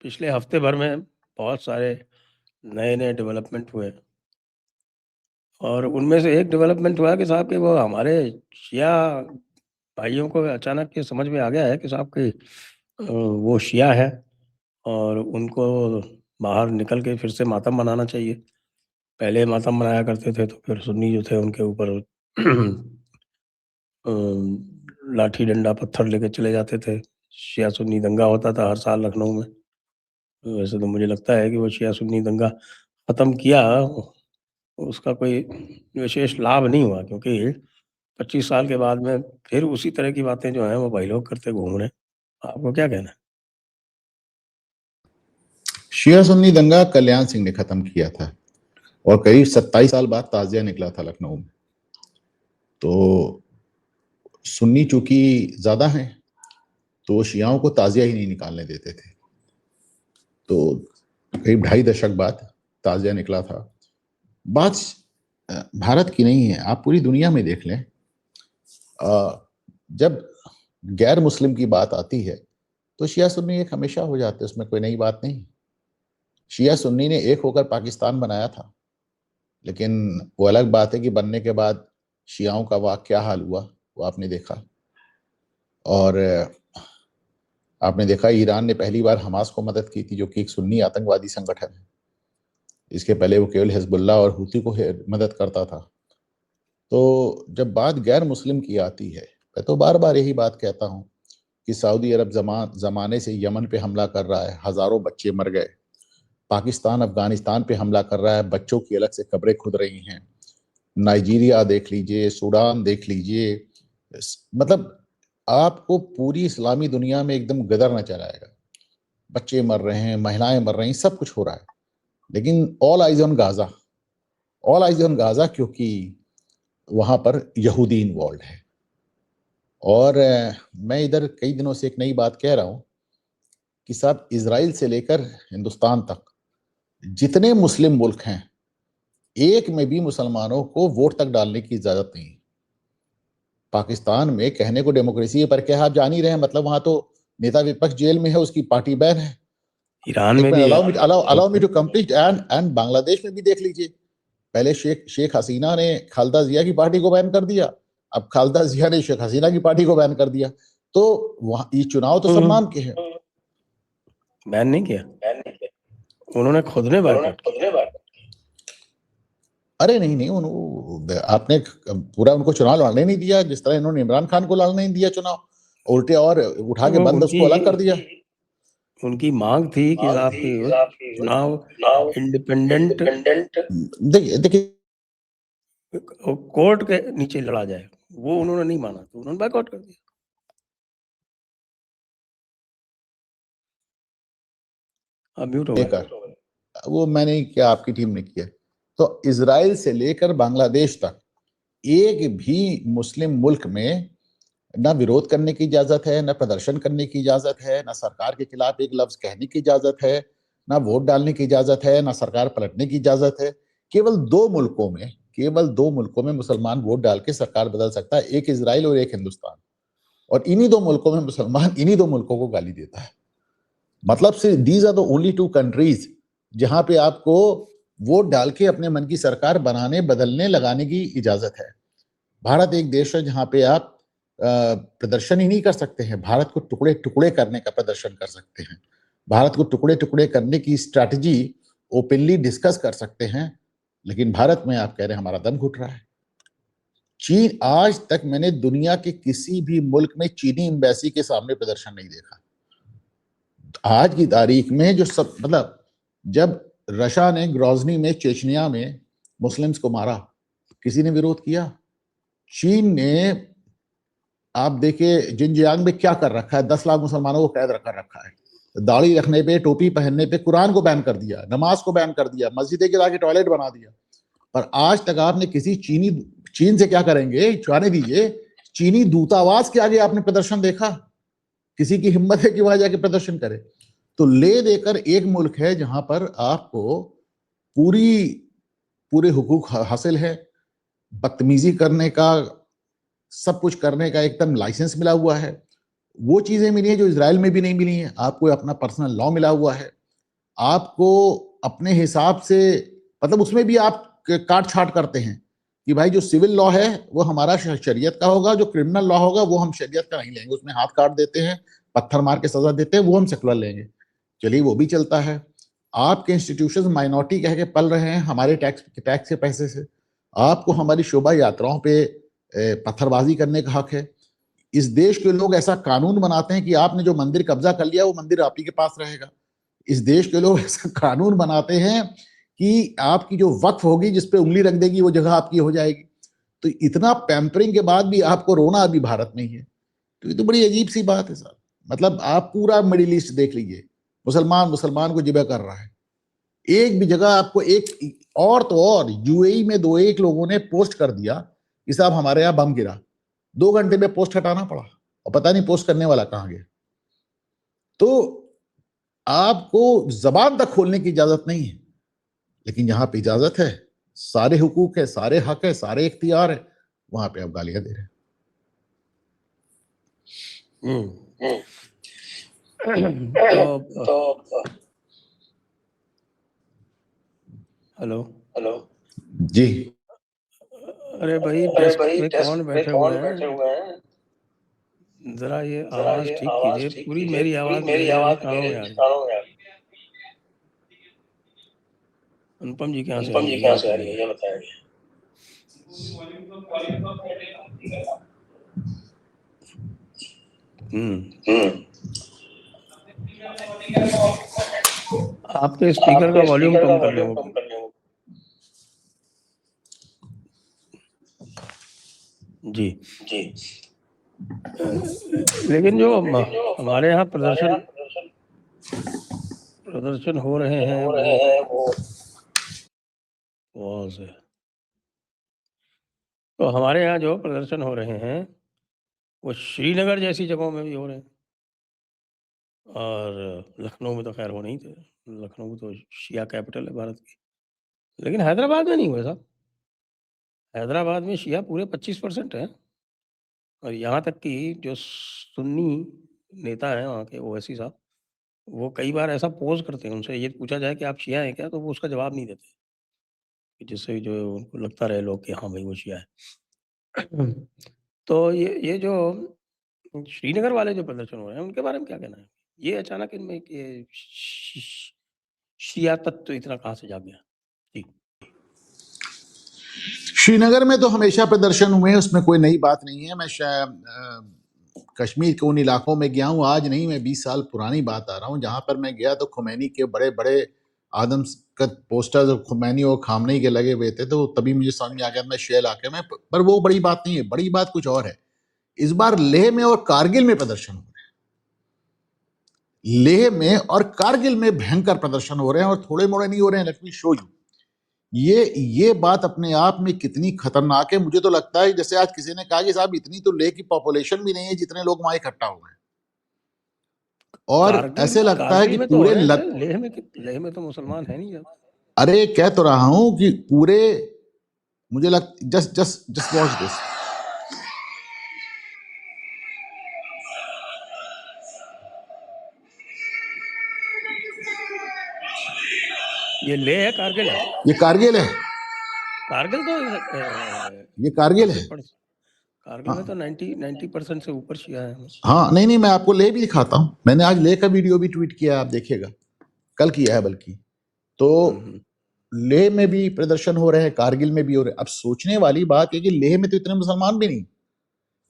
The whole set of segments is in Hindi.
पिछले हफ्ते भर में बहुत सारे नए-नए डेवलपमेंट हुए और उनमें से एक डेवलपमेंट हुआ कि साहब कि वो हमारे शिया भाइयों को अचानक ये समझ में आ गया है कि साहब कि वो शिया है और उनको बाहर निकल के फिर से मातम मनाना चाहिए। पहले मातम मनाया करते थे तो फिर सुन्नी जो थे उनके ऊपर अ, लाठी डंडा पत्थर लेके चले जाते थे। शिया सुन्नी दंगा होता था हर साल लखनऊ में। वैसे तो मुझे लगता है कि वो शिया सुन्नी दंगा ख़त्म किया, उसका कोई विशेष लाभ नहीं हुआ क्योंकि 25 साल के बाद में फिर उसी तरह की बातें जो हैं वो भाई लोग करते घूम रहे हैं। आपको क्या कहना है? शिया सुन्नी दंगा कल्याण सिंह ने खत्म किया था और करीब 27 साल बाद ताजिया निकला था लखनऊ में। तो सुन्नी चूंकि ज्यादा हैं तो वो शियाओं को ताजिया ही नहीं निकालने देते थे। तो करीब 2.5 दशक बाद ताजिया निकला था। बात भारत की नहीं है, आप पूरी दुनिया में देख लें। जब गैर मुस्लिम की बात आती है तो शिया सुन्नी एक हमेशा हो जाते, उसमें कोई नई बात नहीं। शिया सुन्नी ने एक होकर पाकिस्तान बनाया था, लेकिन वो अलग बात है कि बनने के बाद शियाओं का वाक़ क्या हाल हुआ वो आपने देखा। और आपने देखा ईरान ने पहली बार हमास को मदद की थी, जो कि एक सुन्नी आतंकवादी संगठन है। इसके पहले वो केवल हिजबुल्लाह और हूती को मदद करता था। तो जब बात गैर मुस्लिम की आती है, मैं तो बार बार यही बात कहता हूँ कि सऊदी अरब जमाने से यमन पे हमला कर रहा है, हजारों बच्चे मर गए। पाकिस्तान अफगानिस्तान पे हमला कर रहा है, बच्चों की अलग से कब्रें खुद रही हैं। नाइजीरिया देख लीजिए, सूडान देख लीजिए, मतलब आपको पूरी इस्लामी दुनिया में एकदम गदर नजर आएगा। बच्चे मर रहे हैं, महिलाएं मर रही हैं, सब कुछ हो रहा है। लेकिन all eyes on Gaza, all eyes on Gaza, क्योंकि वहां पर यहूदी इन्वॉल्व है। और मैं इधर कई दिनों से एक नई बात कह रहा हूं कि साहब इजराइल से लेकर हिंदुस्तान तक जितने मुस्लिम मुल्क हैं, एक में भी मुसलमानों को वोट तक डालने की इजाजत नहीं। पाकिस्तान में कहने को डेमोक्रेसी है, पर क्या आप जान ही रहे हैं, मतलब वहां तो नेता विपक्ष जेल में है, उसकी पार्टी बैन है। ईरान में भी allow me to complete. And Bangladesh में भी देख लीजिए, पहले शेख हसीना ने खालदा जिया की पार्टी को बैन कर दिया, अब खालदा जिया ने शेख हसीना की पार्टी को बैन कर दिया। तो वहां ये चुनाव तो सब नाम के हैं। बैन नहीं किया, उन्होंने खुद ने बायकॉट किया। अरे नहीं, आपने पूरा उनको चुनाव लड़ने नहीं दिया, जिस तरह इन्होंने इमरान खान को लड़ने नहीं दिया चुनाव, उल्टे और उठा के बंद उसको अलग कर दिया। उनकी मांग थी कि आपकी चुनाव इंडिपेंडेंट देखिए कोर्ट के नीचे लड़ा जाए, वो उन्होंने नहीं माना तो उन्होंने बायकॉट कर दिया। अब म्यूट हो गए। वो मैंने किया, आपकी टीम ने किया। तो इजराइल से लेकर बांग्लादेश तक एक भी मुस्लिम मुल्क में ना विरोध करने की इजाजत है, ना प्रदर्शन करने की इजाजत है, ना सरकार के खिलाफ एक लफ्ज कहने की इजाजत है, ना वोट डालने की इजाजत है, ना सरकार पलटने की इजाजत है। केवल दो मुल्कों में मुसलमान वोट डाल के सरकार बदल सकता है, एक इजराइल और एक हिंदुस्तान। और इन्हीं दो मुल्कों में मुसलमान इन्हीं दो मुल्कों को गाली देता है। मतलब सिर्फ these are the only two countries जहां पे आपको वोट डाल के अपने मन की सरकार बनाने, बदलने, लगाने की इजाजत है। भारत एक देश है जहां पे आप प्रदर्शन ही नहीं कर सकते हैं, भारत को टुकड़े टुकड़े करने का प्रदर्शन कर सकते हैं, भारत को टुकड़े टुकड़े करने की स्ट्रैटेजी ओपनली डिस्कस कर सकते हैं। लेकिन भारत में आप कह रहे हैं हमारा दम घुट रहा है। चीन, आज तक मैंने दुनिया के किसी भी मुल्क में चीनी एम्बेसी के सामने प्रदर्शन नहीं देखा। आज की तारीख में जो सब, मतलब जब रशिया ने ग्रोजनी में, चेचनिया में मुस्लिम्स को मारा, किसी ने विरोध किया? चीन ने, आप देखिए जिनजियांग में क्या कर रखा है, 10 लाख मुसलमानों को कैद रखा है, दाढ़ी रखने पे, टोपी पहनने पे, कुरान को बैन कर दिया, नमाज को बैन कर दिया, मस्जिदें गिरा के टॉयलेट बना दिया। पर आज तक आपने किसी चीन से क्या करेंगे, छुआने दीजिए, चीनी दूतावास के आगे आपने प्रदर्शन देखा? किसी की हिम्मत है कि वहां जाके प्रदर्शन करे? तो ले देकर एक मुल्क है जहां पर आपको पूरे हुकूक हासिल है, बदतमीजी करने का, सब कुछ करने का एकदम लाइसेंस मिला हुआ है। वो चीजें मिली है जो इजराइल में भी नहीं मिली है। आपको अपना पर्सनल लॉ मिला हुआ है, आपको अपने हिसाब से, मतलब उसमें भी आप काट छाट करते हैं कि भाई जो सिविल लॉ है वो हमारा शरीयत का होगा, जो क्रिमिनल लॉ होगा वो हम शरीयत का नहीं लेंगे, उसमें हाथ काट देते हैं, पत्थर मार के सजा देते हैं, वो हम सेकुलर लेंगे। चलिए वो भी चलता है। आपके इंस्टीट्यूशंस माइनॉरिटी कह के पल रहे हैं हमारे टैक्स के पैसे से। आपको हमारी शोभा यात्राओं पे पत्थरबाजी करने का हक है। इस देश के लोग ऐसा कानून बनाते हैं कि आपने जो मंदिर कब्जा कर लिया वो मंदिर आप ही के पास रहेगा। इस देश के लोग ऐसा कानून बनाते हैं कि आपकी जो वक्फ होगी, जिस पे उंगली रख देगी वो जगह आपकी हो जाएगी। तो इतना पैम्परिंग के बाद भी आपको रोना अभी भारत में ही है। तो ये तो बड़ी अजीब सी बात है सर। मतलब आप पूरा मिडिल ईस्ट देख लीजिए, मुसलमान मुसलमान को जिबा कर रहा है। एक भी जगह आपको एक और तो और यूएई में दो एक लोगों ने पोस्ट कर दिया कि साहब हमारे यहाँ बम गिरा, 2 घंटे में पोस्ट हटाना पड़ा और पता नहीं पोस्ट करने वाला कहां गया। तो आपको जबान तक खोलने की इजाजत नहीं है, लेकिन जहां पे इजाजत है, सारे हुकूक है, सारे हक है, सारे इख्तियार है, वहां पे आप गालियां दे रहे हैं। तो हेलो हेलो जी। अरे भाई, डेस्क पे कौन बैठे हुए हैं? जरा ये आवाज ठीक कीजिए, पूरी मेरी आवाज मेरे कानों में आ रही है। अनुपम जी कहाँ से आ रही है ये बताइए। आपके स्पीकर का वॉल्यूम कम कर लें। जी जी। लेकिन जो हमारे यहाँ प्रदर्शन हो रहे हैं वो से, तो हमारे यहाँ जो प्रदर्शन हो रहे हैं वो श्रीनगर जैसी जगहों में भी हो रहे हैं, और लखनऊ में तो खैर हो नहीं थे। लखनऊ तो शिया कैपिटल है भारत की। लेकिन हैदराबाद में नहीं हुए साहब। हैदराबाद में शिया पूरे 25% है, और यहाँ तक कि जो सुन्नी नेता हैं वहाँ के ओवैसी साहब, वो कई बार ऐसा पोज करते हैं, उनसे ये पूछा जाए कि आप शिया हैं क्या, तो वो उसका जवाब नहीं देते, जिससे जो उनको लगता रहे लोग कि हाँ भाई वो शिया है। तो ये जो श्रीनगर वाले जो प्रदर्शन हो रहे हैं उनके बारे में क्या कहना है? ये अचानक इनमें ये शिया तत्व इतना कहाँ से जाग गया? जी। श्रीनगर में तो हमेशा प्रदर्शन हुए हैं, उसमें कोई नई बात नहीं है। मैं कश्मीर के उन इलाकों में गया हूँ, आज नहीं, मैं 20 साल पुरानी बात आ रहा हूँ, जहां पर मैं गया तो खुमैनी के बड़े बड़े आदमकद पोस्टर्स खुमैनी और खामनी के लगे हुए थे। तो तभी मुझे समझ में आ गया मैं शे इलाके में, पर वो बड़ी बात नहीं है। बड़ी बात कुछ और है। इस बार लेह में और कारगिल में प्रदर्शन हो रहे हैं। लेह में और कारगिल में भयंकर प्रदर्शन हो रहे हैं, और थोड़े मोड़े नहीं हो रहे हैं। Let me show you. ये बात अपने आप में कितनी खतरनाक है। मुझे तो लगता है जैसे आज किसी ने कहा कि साहब इतनी तो लेह की पॉपुलेशन भी नहीं है जितने लोग वहां इकट्ठा हुए हैं, और ऐसे लगता है कि पूरे लेह में तो मुसलमान है नहीं ज्यादा। अरे कह तो रहा हूं कि पूरे, मुझे just just just watch this. ये लेह है, कारगिल है? ये कारगिल है। कारगिल तो ये कारगिल है। कारगिल में तो 90% से ऊपर शिया है। हाँ, नहीं मैं आपको लेह भी दिखाता हूँ। मैंने आज लेह का वीडियो भी ट्वीट किया, आप देखिएगा, कल किया है बल्कि। तो लेह में भी प्रदर्शन हो रहे हैं, कारगिल में भी हो रहे हैं। अब सोचने वाली बात है कि लेह में तो इतने मुसलमान भी नहीं,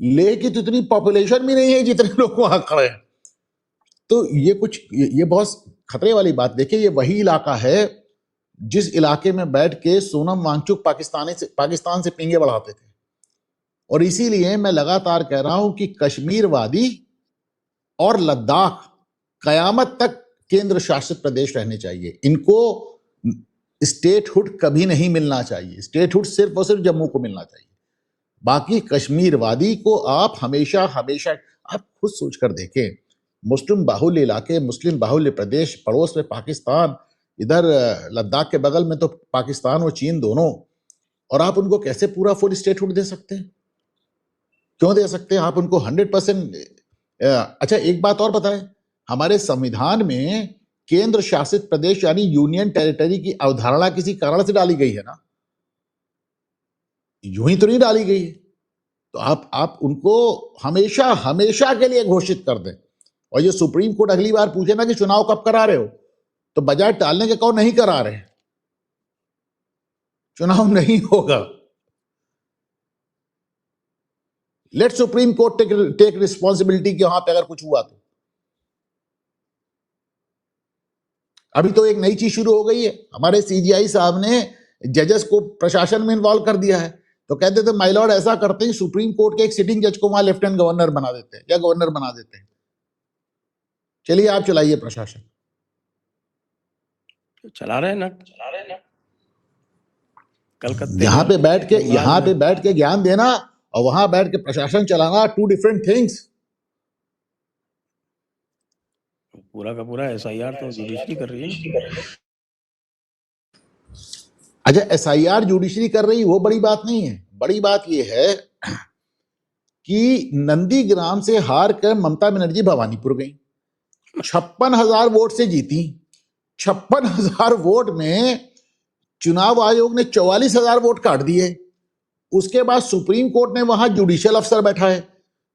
लेह की तो इतनी पॉपुलेशन भी नहीं है जितने लोग वहां खड़े हैं। तो ये बहुत खतरे वाली बात। देखिए, ये वही इलाका है जिस इलाके में बैठ के सोनम वांगचुक पाकिस्तान से पींगे बढ़ाते थे। और इसीलिए मैं लगातार कह रहा हूं कि कश्मीरवादी और लद्दाख कयामत तक केंद्र शासित प्रदेश रहने चाहिए। इनको स्टेटहुड कभी नहीं मिलना चाहिए। स्टेटहुड सिर्फ और सिर्फ जम्मू को मिलना चाहिए। बाकी कश्मीरवादी को आप हमेशा हमेशा, आप खुद सोच कर देखें, मुस्लिम बाहुल्य इलाके, मुस्लिम बाहुल्य प्रदेश, पड़ोस में पाकिस्तान, इधर लद्दाख के बगल में तो पाकिस्तान और चीन दोनों, और आप उनको कैसे पूरा फुल स्टेटहुड दे सकते हैं? क्यों दे सकते हैं आप उनको 100%? अच्छा, एक बात और बताएं, हमारे संविधान में केंद्र शासित प्रदेश यानी यूनियन टेरिटरी की अवधारणा किसी कारण से डाली गई है ना, यूं ही तो नहीं डाली गई है। तो आप उनको हमेशा हमेशा के लिए घोषित कर दें। और ये सुप्रीम कोर्ट अगली बार पूछे ना कि चुनाव कब करा रहे हो, तो बजाय टालने के कहो नहीं करा रहे, चुनाव नहीं होगा। Let Supreme Court take responsibility कि वहां पे अगर कुछ हुआ तो। अभी तो एक नई चीज शुरू हो गई है, हमारे सीजीआई साहब ने जजेस को प्रशासन में इन्वॉल्व कर दिया है। तो कहते थे माय लॉर्ड ऐसा करते हैं सुप्रीम कोर्ट के एक सिटिंग जज को वहां लेफ्टिनेंट गवर्नर बना देते हैं या गवर्नर बना देते हैं। चलिए आप चलाइए प्रशासन। चला रहे हैं ना कलकत्ते यहां में, पे बैठ के बंगाल में। ज्ञान देना और वहां बैठ के प्रशासन चलाना, टू डिफरेंट थिंग्स। पूरा का पूरा एसआईआर तो जुडिशरी कर रही है ना। अच्छा, एसआईआर जुडिशरी कर रही, वो बड़ी बात नहीं है। बड़ी बात यह है कि नंदीग्राम से हार कर ममता बनर्जी भवानीपुर गई, 56,000 वोट से जीती। 56,000 वोट में चुनाव आयोग ने 44,000 वोट काट दिए। उसके बाद सुप्रीम कोर्ट ने वहां जुडिशियल अफसर बैठाए।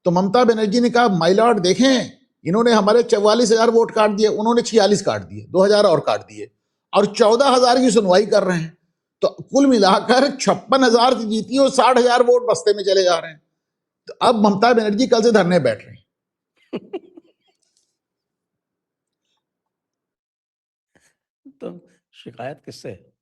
तो ममता बनर्जी ने कहा माय लॉर्ड देखें, इन्होंने हमारे 44,000 वोट काट दिए, उन्होंने 46 काट दिए, 2,000 और काट दिए, और 14,000 की सुनवाई कर रहे हैं। तो कुल मिलाकर 56,000 से जीती और 60,000 वोट बस्ते में चले जा रहे हैं। तो अब ममता बनर्जी कल से धरने बैठ रही। तो शिकायत किससे है?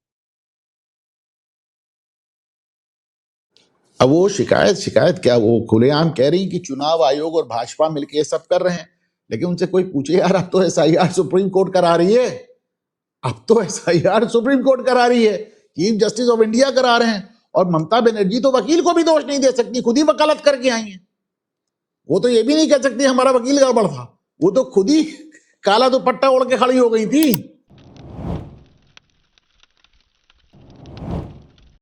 अब वो शिकायत क्या, वो खुलेआम कह रही कि चुनाव आयोग और भाजपा मिलकर ये सब कर रहे हैं। लेकिन उनसे कोई पूछे यार, अब तो एसआईआर सुप्रीम कोर्ट करा रही है, अब तो एसआईआर सुप्रीम कोर्ट करा रही है, चीफ जस्टिस ऑफ इंडिया करा रहे हैं। और ममता बनर्जी तो वकील को भी दोष नहीं दे सकती, खुद ही वकालत करके आई है। वो तो ये भी नहीं कह सकती हमारा वकील गड़बड़ था, वो तो खुद ही काला दुपट्टा ओढ़ के खड़ी हो गई थी।